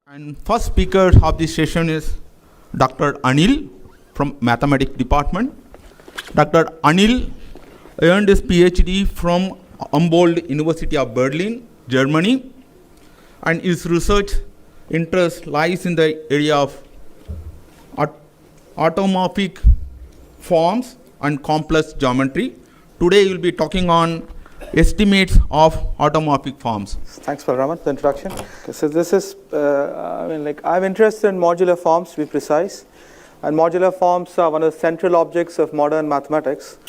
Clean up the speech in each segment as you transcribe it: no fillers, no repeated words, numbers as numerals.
And first speaker of this session is Dr. Anil from Mathematics Department. Dr. Anil earned his PhD from Humboldt University of Berlin, Germany, and his research interest lies in the area of automorphic forms and complex geometry. Today he will be talking on estimates of automorphic forms. Thanks for Raman, the introduction. Okay, so this is, I'm interested in modular forms, to be precise. And modular forms are one of the central objects of modern mathematics.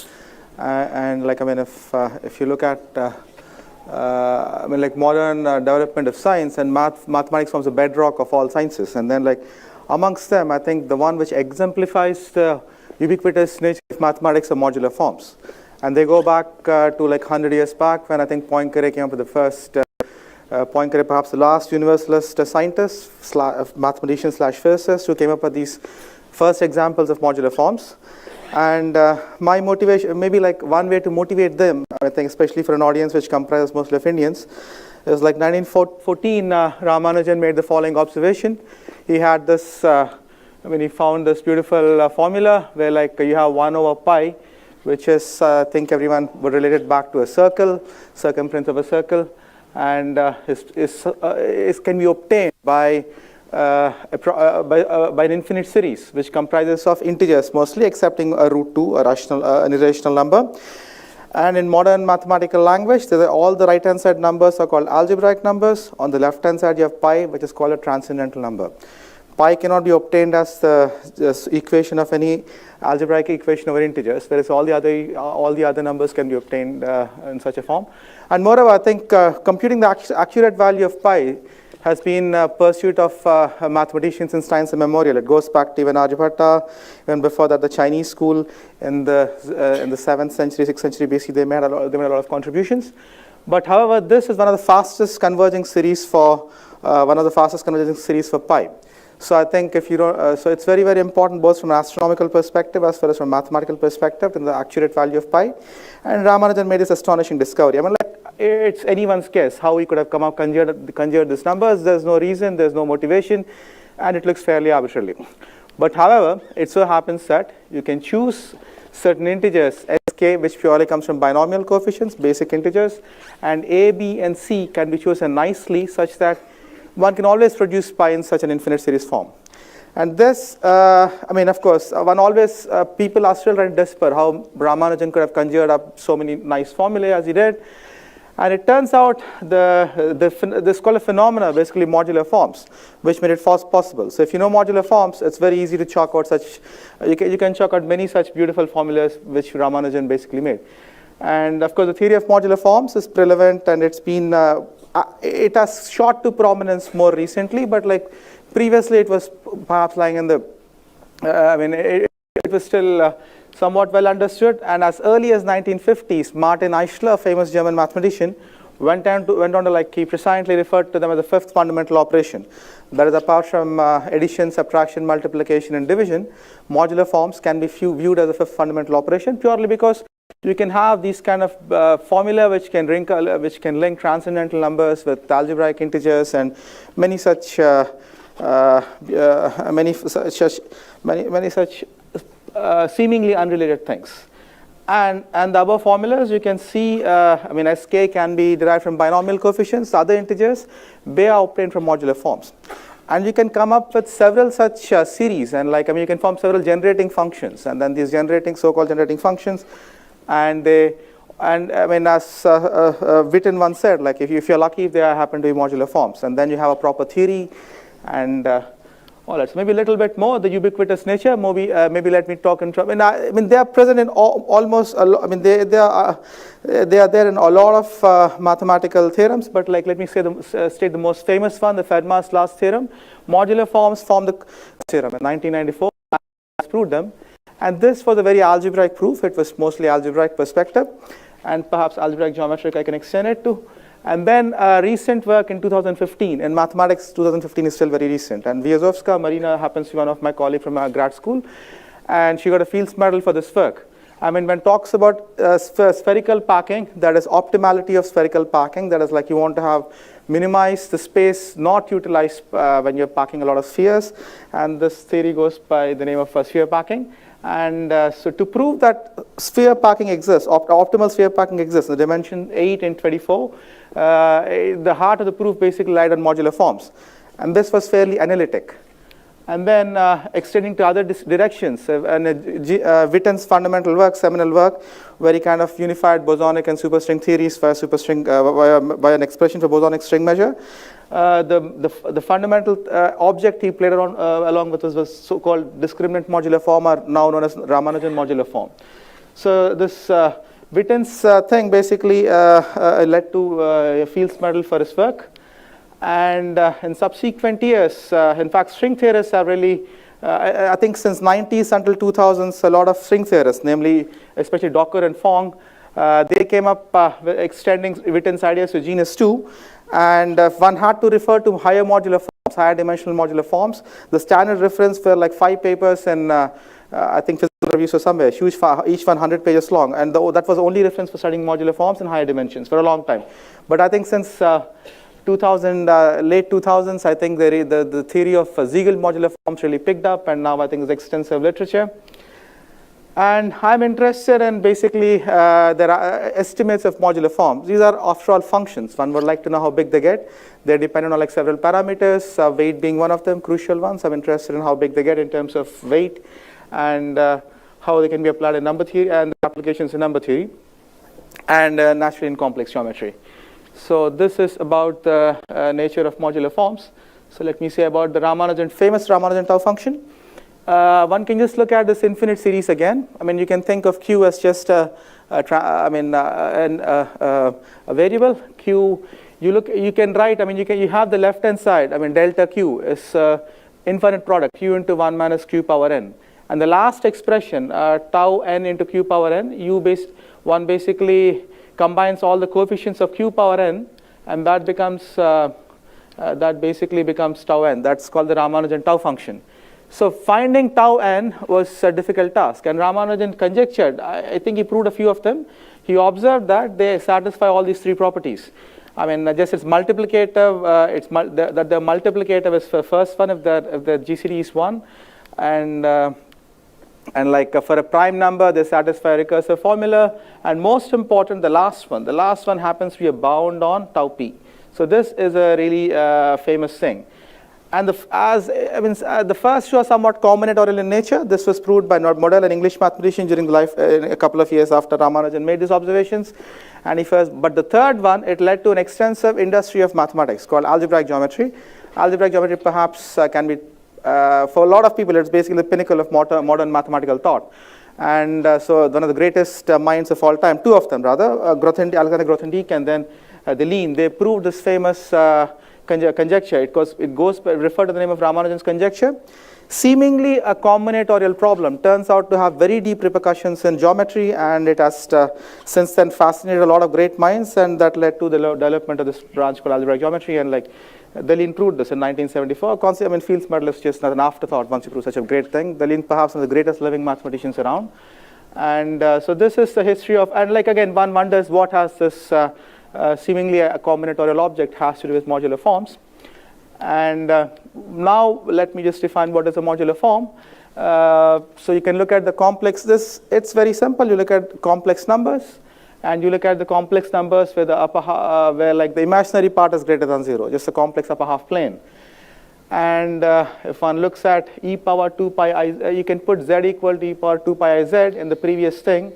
If you look at, modern development of science, and mathematics forms a bedrock of all sciences. And then, amongst them, I think the one which exemplifies the ubiquitous nature of mathematics are modular forms. And they go back to 100 years back, when I think Poincaré came up with the first, Poincaré perhaps the last universalist scientist, mathematician / physicist, who came up with these first examples of modular forms. And my motivation, maybe one way to motivate them, I think especially for an audience which comprises mostly of Indians, is 1914, Ramanujan made the following observation. He had this, he found this beautiful formula where you have 1 over pi, which is, I think everyone would relate it back to a circle, circumference of a circle, and can be obtained by an infinite series, which comprises of integers mostly, excepting a root 2, an irrational number. And in modern mathematical language, all the right-hand side numbers are called algebraic numbers. On the left-hand side, you have pi, which is called a transcendental number. Pi cannot be obtained as the equation of any algebraic equation over integers, whereas all the other numbers can be obtained in such a form. And moreover, I think computing the accurate value of pi has been a pursuit of mathematicians since times immemorial. It goes back to even Aryabhatta, even before that the Chinese school in the 7th century, 6th century BC, they made a lot of contributions. But however, this is one of the fastest converging series for pi. So I think if you don't, so it's very, very important both from an astronomical perspective as well as from a mathematical perspective in the accurate value of pi. And Ramanujan made this astonishing discovery. It's anyone's guess how he could have come up conjured these numbers. There's no reason, there's no motivation, and it looks fairly arbitrarily. But however, it so happens that you can choose certain integers, sk, which purely comes from binomial coefficients, basic integers, and a, b, and c can be chosen nicely such that one can always produce pi in such an infinite series form. And this, of course, people are still trying to despair how Ramanujan could have conjured up so many nice formulae as he did. And it turns out this called a phenomena, basically modular forms, which made it possible. So if you know modular forms, it's very easy to chalk out you can chalk out many such beautiful formulas which Ramanujan basically made. And of course, the theory of modular forms is prevalent, and it's been, it has shot to prominence more recently, but previously it was perhaps lying in the, it was still somewhat well understood. And as early as 1950s, Martin Eichler, a famous German mathematician, went on to he presciently referred to them as the fifth fundamental operation. That is, apart from addition, subtraction, multiplication, and division, modular forms can be viewed as the fifth fundamental operation purely because you can have these kind of formula which can link transcendental numbers with algebraic integers and many such seemingly unrelated things. And the above formulas, you can see, sk can be derived from binomial coefficients. The other integers, they are obtained from modular forms. And you can come up with several such series, and you can form several generating functions, and then these so-called generating functions, as Witten once said, if you're lucky, if they happen to be modular forms, and then you have a proper theory, and all that. So maybe a little bit more the ubiquitous nature. Maybe let me talk in. They are present in almost. They are there in a lot of mathematical theorems. But let me state the most famous one, the Fermat's last theorem. Modular forms form the theorem in 1994. I proved them. And this was a very algebraic proof. It was mostly algebraic perspective, and perhaps algebraic geometric I can extend it to. And then recent work in 2015. In mathematics, 2015 is still very recent. And Vyazovska Marina happens to be one of my colleagues from our grad school. And she got a Fields Medal for this work. I mean, when it talks about spherical packing, that is optimality of spherical packing. That is like you want to have minimize the space not utilized when you're packing a lot of spheres. And this theory goes by the name of sphere packing. And so to prove that sphere packing exists, optimal sphere packing exists in the dimension 8 and 24, the heart of the proof basically lied on modular forms. And this was fairly analytic. And then extending to other directions, and Witten's fundamental work, seminal work, where he kind of unified bosonic and superstring theories via superstring by an expression for bosonic string measure. The fundamental object he played around along with us was so-called discriminant modular form, or now known as Ramanujan modular form. So this Witten's thing basically led to Field's medal for his work. And in subsequent years, in fact, string theorists are really, I think since 90s until 2000s, a lot of string theorists, namely especially Docker and Fong, they came up extending Witten's ideas to genus 2. And one had to refer to higher modular forms, higher dimensional modular forms. The standard reference were like 5 papers in, I think, Physical Reviews or somewhere, huge, each 100 pages long. And that was the only reference for studying modular forms in higher dimensions for a long time. But I think since 2000, late 2000s, I think the theory of Siegel modular forms really picked up, and now I think there's extensive literature. And I'm interested in basically there are estimates of modular forms. These are after all functions. One would like to know how big they get. They're dependent on like several parameters, weight being one of them, crucial ones. I'm interested in how big they get in terms of weight, and how they can be applied in number theory and applications in number theory, and naturally in complex geometry. So this is about the nature of modular forms. So let me say about the famous Ramanujan tau function. One can just look at this infinite series again. I mean, you can think of Q as just a variable. Q, you can write. I mean, you have the left-hand side. I mean, delta Q is infinite product Q into 1 minus Q power n. And the last expression, tau n into Q power n, one basically combines all the coefficients of Q power n, and that becomes that basically becomes tau n. That's called the Ramanujan tau function. So finding tau n was a difficult task, and Ramanujan conjectured. I think he proved a few of them. He observed that they satisfy all these 3 properties. I mean, just it's multiplicative. That they're multiplicative is the first one if the GCD is 1, and like for a prime number, they satisfy a recursive formula. And most important, the last one. The last one happens to be a bound on tau p. So this is a really famous thing. And the first two are somewhat combinatorial in nature. This was proved by Model, an English mathematician, during the life a couple of years after Ramanujan made these observations. And but the third one, it led to an extensive industry of mathematics called algebraic geometry. Algebraic geometry perhaps can be for a lot of people, it's basically the pinnacle of modern mathematical thought. And so one of the greatest minds of all time, 2 of them rather, Alexander Grothendieck and then Deligne, they proved this famous conjecture. It goes referred to the name of Ramanujan's conjecture. Seemingly a combinatorial problem turns out to have very deep repercussions in geometry, and it has since then fascinated a lot of great minds, and that led to the development of this branch called algebraic geometry. And like Deligne proved this in 1974. I mean, Field's medal is just not an afterthought once you prove such a great thing. Deligne, perhaps one of the greatest living mathematicians around. And so this is the history of, and like again, one wonders what has this seemingly a combinatorial object has to do with modular forms. And now let me just define what is a modular form. So you can look at the complex. It's very simple. You look at complex numbers, and you look at the complex numbers where the where like the imaginary part is greater than 0, just a complex upper half plane. And if one looks at e power 2 pi I, you can put z equal to e power 2 pi I z in the previous thing.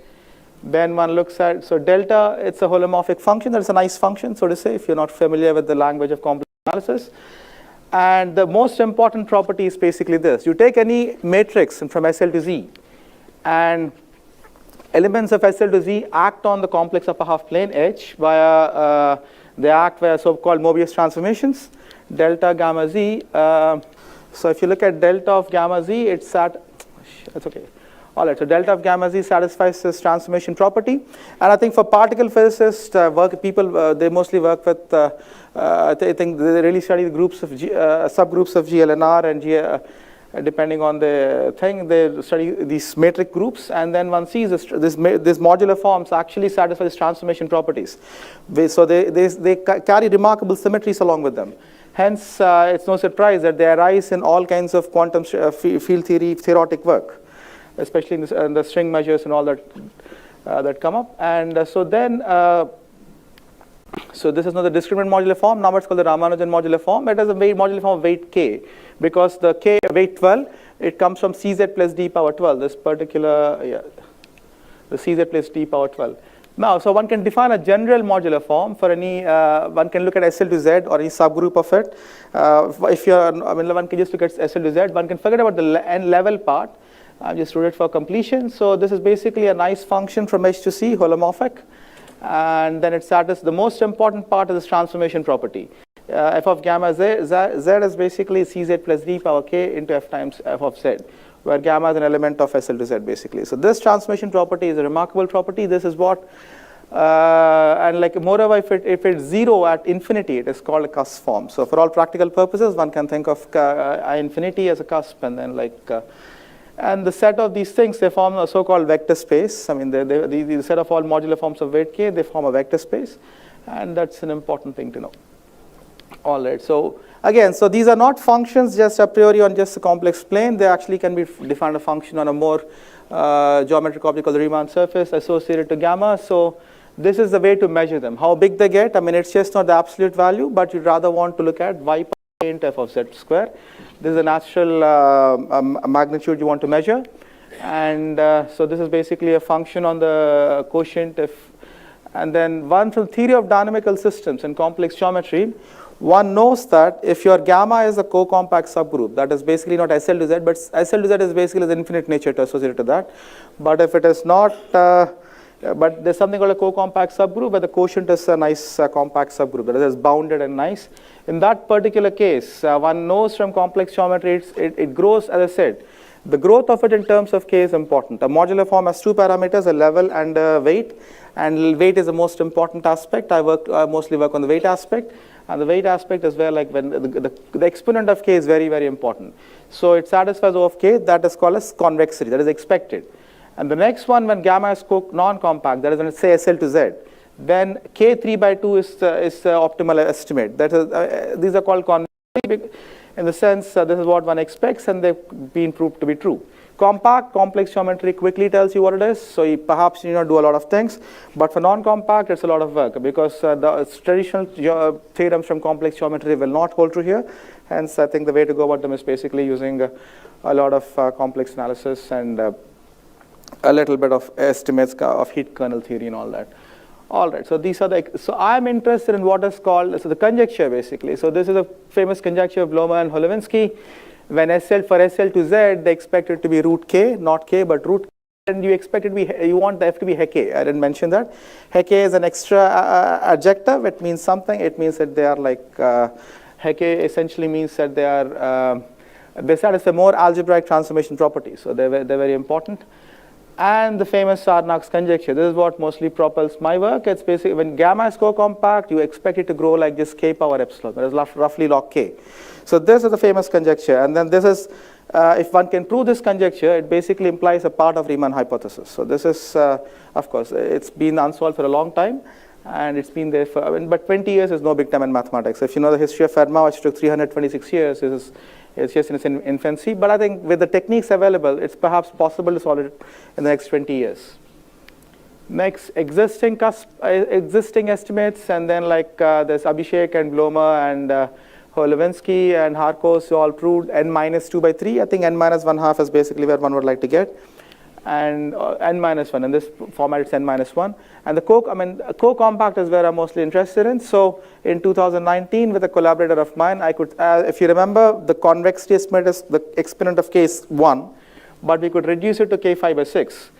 Then one looks at, so delta, it's a holomorphic function. That's a nice function, so to say, if you're not familiar with the language of complex analysis. And the most important property is basically this. You take any matrix from SL to Z, and elements of SL to Z act on the complex upper half plane H via, they act via so-called Mobius transformations, delta gamma Z. So if you look at delta of gamma Z, it's okay. All right, so delta of gamma Z satisfies this transformation property. And I think for particle physicists, people, they mostly work with, I think they really study the groups of subgroups of GLNR depending on the thing, they study these metric groups, and then one sees this modular forms actually satisfy these transformation properties. So they carry remarkable symmetries along with them. Hence, it's no surprise that they arise in all kinds of quantum field theory, theoretic work, especially in the string measures and all that that come up. And so then, so this is not the discriminant modular form. Now it's called the Ramanujan modular form. It has a modular form of weight k, because the k weight 12, it comes from Cz plus d power 12. This particular, the Cz plus d power 12. Now, so one can define a general modular form for any. One can look at SL to Z or any subgroup of it. If you're, one can just look at SL to Z. One can forget about the n level part. I've just wrote it for completion. So this is basically a nice function from H to C, holomorphic. And then it satisfies the most important part of this transformation property. F of gamma z is basically Cz plus d power k into f times f of z, where gamma is an element of SL to Z basically. So this transformation property is a remarkable property. This is what, and like moreover, if it's zero at infinity, it is called a cusp form. So for all practical purposes, one can think of infinity as a cusp, and then and the set of these things, they form a so-called vector space. I mean, the set of all modular forms of weight k, they form a vector space, and that's an important thing to know. All right, so again, so these are not functions just a priori on just a complex plane. They actually can be defined a function on a more geometric object called the Riemann surface associated to gamma. So this is the way to measure them. How big they get, I mean, it's just not the absolute value, but you'd rather want to look at y into f of z square. This is a natural magnitude you want to measure. And so this is basically a function on the quotient. And then one from theory of dynamical systems and complex geometry, one knows that if your gamma is a co-compact subgroup, that is basically not SL to Z, but SL to Z is basically the infinite nature to associate to that. But if it is not, but there's something called a co-compact subgroup where the quotient is a nice compact subgroup, that is bounded and nice. In that particular case, one knows from complex geometry, it grows, as I said. The growth of it in terms of k is important. A modular form has two parameters, a level and a weight. And weight is the most important aspect. I mostly work on the weight aspect. And the weight aspect is where when the exponent of k is very, very important. So it satisfies O of k, that is called as convexity, that is expected. And the next one, when gamma is non-compact, that is when it's say SL to Z, then k 3 by 2 is the optimal estimate. That is, these are called convexity in the sense this is what one expects, and they've been proved to be true. Compact, complex geometry quickly tells you what it is, so you perhaps need not do a lot of things. But for non-compact, it's a lot of work, because the traditional theorems from complex geometry will not hold true here. Hence, I think the way to go about them is basically using a lot of complex analysis and a little bit of estimates of heat kernel theory and all that. All right, so these are so I'm interested in what is called, so the conjecture basically. So this is a famous conjecture of Blomer and Holovinsky. When for SL to Z, they expect it to be root k, not k, but root k. And you expect it to be, you want the f to be heke. I didn't mention that. Heke is an extra adjective. It means something. It means that they are heke essentially means that they are, they satisfy more algebraic transformation properties. So they're very important. And the famous Sarnak's conjecture. This is what mostly propels my work. It's basically when gamma is co-compact, you expect it to grow like just k power epsilon. That is roughly log k. So this is the famous conjecture. And then this is, if one can prove this conjecture, it basically implies a part of Riemann hypothesis. So this is, of course, it's been unsolved for a long time. And it's been there for, but 20 years is no big time in mathematics. If you know the history of Fermat, which took 326 years, it's just in its infancy. But I think with the techniques available, it's perhaps possible to solve it in the next 20 years. Next, existing estimates, and then there's Abhishek and Blomer and Holovinsky and Harkos, who all proved n minus 2 by 3. I think n minus 1/2 is basically where one would like to get. And n minus 1. In this format, it's n minus 1. And the co-compact is where I'm mostly interested in. So in 2019, with a collaborator of mine, I could, if you remember, the convexity estimate is the exponent of k is 1, but we could reduce it to k 5 by 6.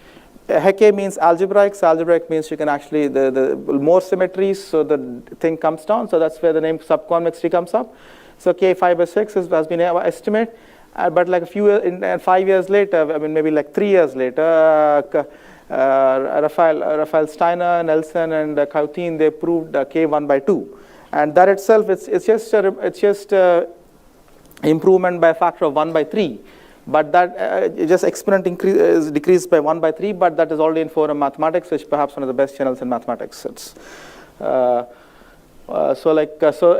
Heke means algebraic. So algebraic means you can actually, the more symmetries, so the thing comes down. So that's where the name subconvexity comes up. So k 5 by 6 has been our estimate. But like 5 years later, I mean maybe 3 years later, Raphael Steiner, Nelson, and Kautin, they proved k 1 by 2, and that itself it's just improvement by a factor of 1 by 3. but that just exponent is decreased by 1 by 3, but that is already in Forum Mathematics, which perhaps one of the best journals in mathematics. It's, so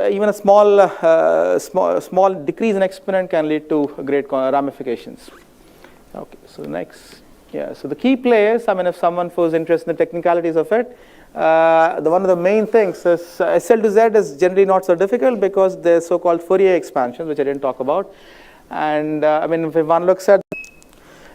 even a small decrease in exponent can lead to great ramifications. Okay, so next, yeah, so the key players, I mean, if someone who's interested in the technicalities of it, one of the main things is SL to Z is generally not so difficult because there's so-called Fourier expansions, which I didn't talk about. And I mean, if one looks at,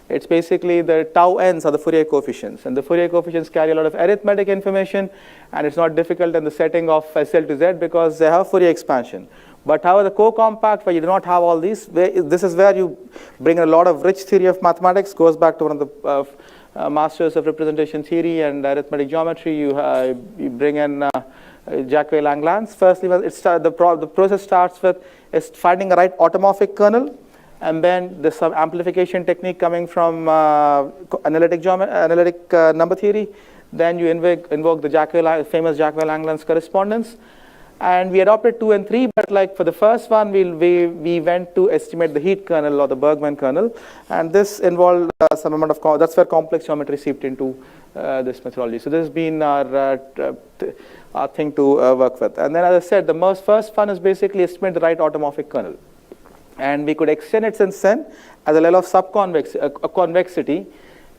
it's basically the tau n's are the Fourier coefficients. And the Fourier coefficients carry a lot of arithmetic information, and it's not difficult in the setting of SL to Z because they have Fourier expansion. But however, the co-compact, where you do not have all these, this is where you bring in a lot of rich theory of mathematics, goes back to one of the masters of representation theory and arithmetic geometry. You bring in Jacques-Langlands. Firstly, the process starts with finding the right automorphic kernel, and then there's some amplification technique coming from analytic number theory. Then you invoke the famous Jacques-Langlands correspondence. And we adopted 2 and 3, but like for the first one, we went to estimate the heat kernel or the Bergman kernel. And this involved some amount of, that's where complex geometry seeped into this methodology. So this has been our thing to work with. And then as I said, the first one is basically estimate the right automorphic kernel. And we could extend it since then as a level of convexity,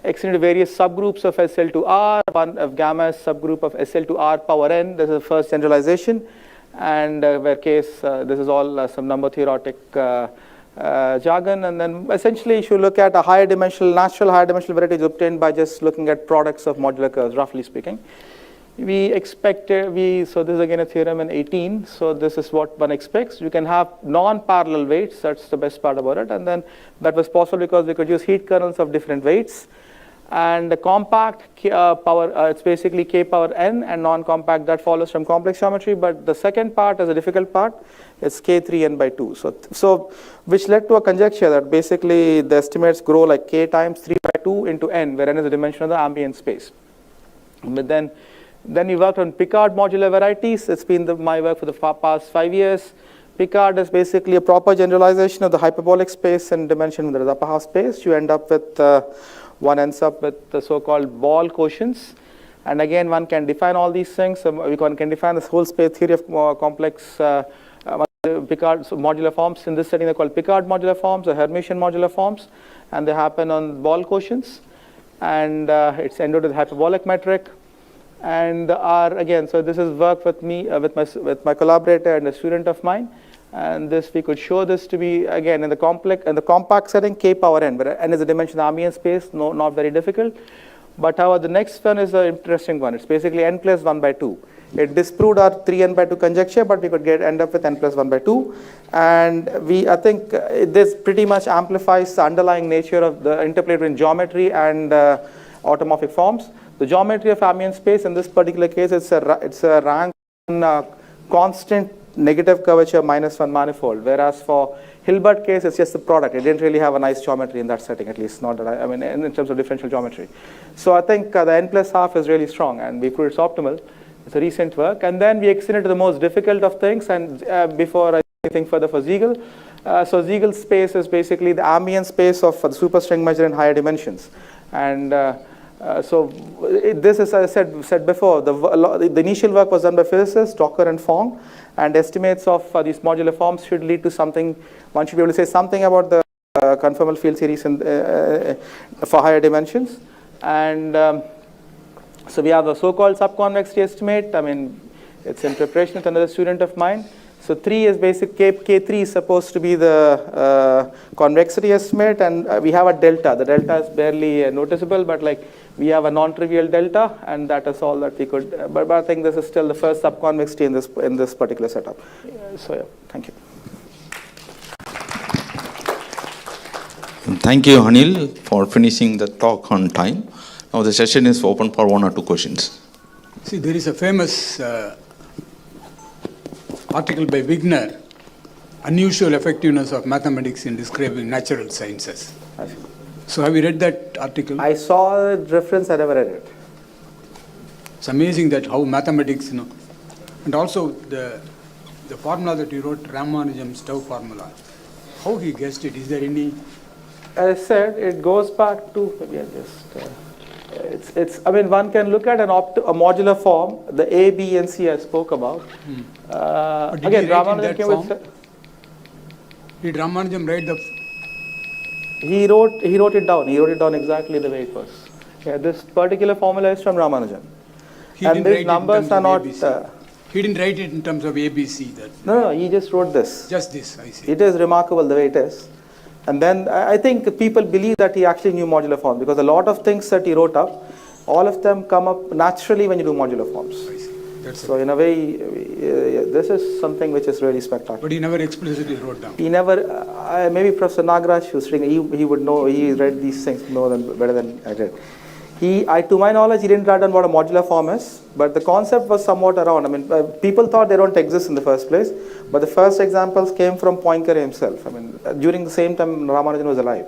extend to various subgroups of SL to R, one of gamma subgroup of SL to R power n. This is the first generalization. And where case, this is all some number theoretic jargon. And then essentially, you should look at a higher dimensional, natural higher dimensional variety is obtained by just looking at products of modular curves, roughly speaking. We expected, so this is again a theorem in 18, so this is what one expects. You can have non-parallel weights, that's the best part about it, and then that was possible because we could use heat kernels of different weights. And the compact power, it's basically k power n, and non-compact, that follows from complex geometry, but the second part is a difficult part, it's k3n by 2. So which led to a conjecture that basically the estimates grow like k times 3 by 2 into n, where n is the dimension of the ambient space. But then we worked on Picard modular varieties. It's been my work for the past 5 years. Picard is basically a proper generalization of the hyperbolic space and dimension that is upper half space. You end up with, one ends up with the so-called ball quotients. And again, one can define all these things. One can define this whole space theory of complex Picard modular forms. In this setting, they're called Picard modular forms or Hermitian modular forms. And they happen on ball quotients. And it's endowed with hyperbolic metric. And again, so this is work with me, with my collaborator and a student of mine. And this, we could show this to be, again, in the compact setting, k power n, where n is a dimension of ambient space, not very difficult. But however, the next one is an interesting one. It's basically n plus 1 by 2. It disproved our 3n by 2 conjecture, but we could end up with n plus 1 by 2. And I think this pretty much amplifies the underlying nature of the interplay between geometry and automorphic forms. The geometry of ambient space, in this particular case, it's a rank constant negative curvature -1 manifold, whereas for Hilbert case, it's just the product. It didn't really have a nice geometry in that setting, at least not that I mean, in terms of differential geometry. So I think the n plus half is really strong, and we proved it's optimal. It's a recent work. And then we extended to the most difficult of things, and before I think further for Siegel. So Siegel's space is basically the ambient space of the superstring measure in higher dimensions. And so this is, as I said before, the initial work was done by physicists, Docker and Fong, and estimates of these modular forms should lead to something. One should be able to say something about the conformal field series for higher dimensions. And so we have a so-called subconvexity estimate. I mean, it's in preparation with another student of mine. So 3 is basic, K3 is supposed to be the convexity estimate, and we have a delta. The delta is barely noticeable, but like we have a non-trivial delta, and that is all that we could. But I think this is still the first subconvexity in this particular setup. So yeah, thank you. Thank you, Anil, for finishing the talk on time. Now the session is open for 1 or 2 questions. See, there is a famous article by Wigner, Unusual Effectiveness of Mathematics in Describing Natural Sciences. So have you read that article? I saw the reference, I never read it. It's amazing that how mathematics, and also the formula that you wrote, Ramanujan's tau formula, how he guessed it. Is there any as I said, it goes back to, maybe I just, I mean, one can look at a modular form, the A, B, and C I spoke about. But did Again, he write in Ramanujan that came form? with, Did Ramanujan write the? he wrote it down. He wrote it down exactly the way it was. Yeah, this particular formula is from Ramanujan. He And didn't write these it numbers in are terms not, of ABC. He didn't write it in terms of ABC. That no, he just wrote this. just this, I see. It is remarkable the way it is. And then I think people believe that he actually knew modular forms, because a lot of things that he wrote up, all of them come up naturally when you do modular forms. I see. That's So in a way, this is something which is really spectacular. But he never explicitly wrote down. He never, maybe Professor Nagaraj, who's sitting, he would know, he read these things better than I did. To my knowledge, he didn't write down what a modular form is, but the concept was somewhat around. I mean, people thought they don't exist in the first place, but the first examples came from Poincare himself. I mean, during the same time Ramanujan was alive.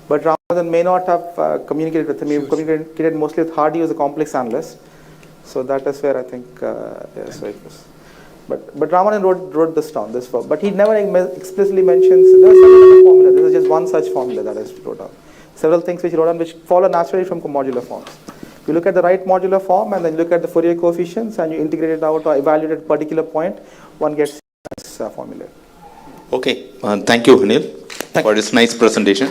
But Ramanujan may not have communicated with him. He communicated mostly with Hardy, who was a complex analyst. So that is where I think, yeah, so it was. But Ramanujan wrote this down, this form. But he never explicitly mentions, there was another formula. This is just one such formula that is wrote down. Several things which he wrote down which follow naturally from modular forms. You look at the right modular form and then look at the Fourier coefficients and you integrate it out or evaluate at a particular point, one gets this formula. Okay, thank you, Anil, for this nice presentation.